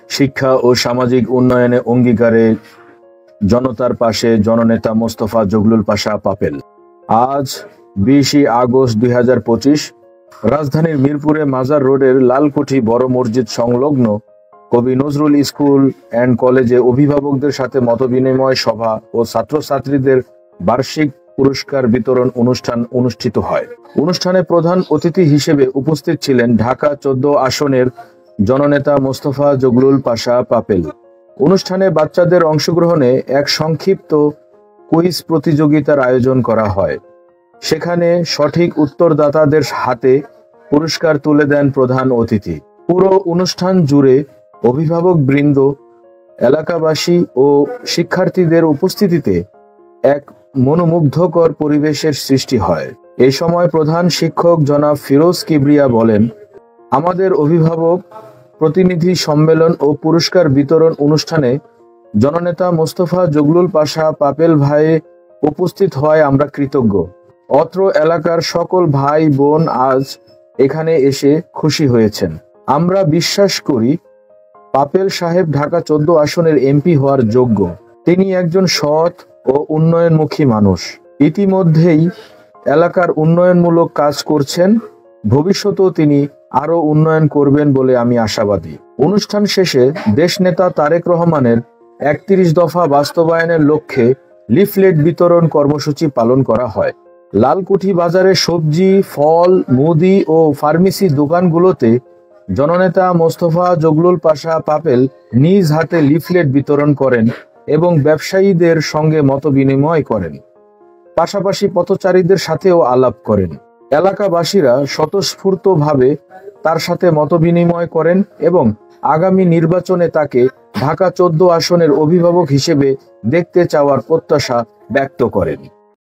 শিক্ষা ও সামাজিক উন্নয়নে অঙ্গীকারে জনতার পাশে জননেতা মোস্তফা জগলুল পাশা পাপেল। আজ 20 আগস্ট 2025 রাজধানীর মিরপুরে মাজার রোডের লালকুঠি বড় মসজিদ সংলগ্ন কবি নজরুল স্কুল অ্যান্ড কলেজে অভিভাবকদের সাথে মতবিনিময় সভা ও ছাত্রছাত্রীদের বার্ষিক পুরস্কার বিতরণ অনুষ্ঠান অনুষ্ঠিত হয়। অনুষ্ঠানে প্রধান অতিথি হিসেবে উপস্থিত ছিলেন ঢাকা 14 আসনের জননেতা মোস্তফা জগলুল পাশা পাপেল। অনুষ্ঠানে বাচ্চাদের অংশগ্রহণে এক সংক্ষিপ্ত কুইজ প্রতিযোগিতার আয়োজন করা হয়। সেখানে সঠিক উত্তরদাতাদের হাতে পুরস্কার তুলে দেন প্রধান অতিথি। পুরো অনুষ্ঠান জুড়ে অভিভাবকবৃন্দ, এলাকাবাসী ও শিক্ষার্থীদের উপস্থিতিতে এক মনোমুগ্ধকর পরিবেশের সৃষ্টি হয়। এই সময় প্রধান শিক্ষক জনাব ফিরোজ কিবরিয়া বলেন, আমাদের অভিভাবক প্রতিনিধি সম্মেলন ও পুরস্কার বিতরণ অনুষ্ঠানে জননেতা মোস্তফা জগলুল পাশা পাপেল ভাই উপস্থিত হওয়ায় আমরা কৃতজ্ঞ। অত্র এলাকার সকল ভাই বোন আজ এখানে এসে খুশি হয়েছেন। আমরা বিশ্বাস করি পাপেল সাহেব ঢাকা 14 আসনের এমপি হওয়ার যোগ্য। তিনি একজন সৎ ও উন্নয়নমুখী মানুষ। ইতিমধ্যেই এলাকার উন্নয়নমূলক কাজ করছেন, ভবিষ্যতেও তিনি আরো উন্নয়ন করবেন বলে আমি আশাবাদী। অনুষ্ঠান শেষে দেশনেতা তারেক রহমানের 31 দফা বাস্তবায়নের লক্ষ্যে লিফলেট বিতরণ কর্মসূচি পালন করা হয়। লালকুঠি বাজারে সবজি, ফল, মুদি ও ফার্মেসি দোকানগুলোতে জননেতা মোস্তফা জগলুল পাশা পাপেল নিজ হাতে লিফলেট বিতরণ করেন এবং ব্যবসায়ীদের সঙ্গে মতবিনিময় করেন। পাশাপাশি পথচারীদের সাথেও আলাপ করেন। এলাকাবাসীরা স্বতঃস্ফূর্তভাবে তার সাথে মতবিনিময় করেন এবং আগামী নির্বাচনে তাকে ঢাকা 14 আসনের অভিভাবক হিসেবে দেখতে চাওয়ার প্রত্যাশা ব্যক্ত করেন।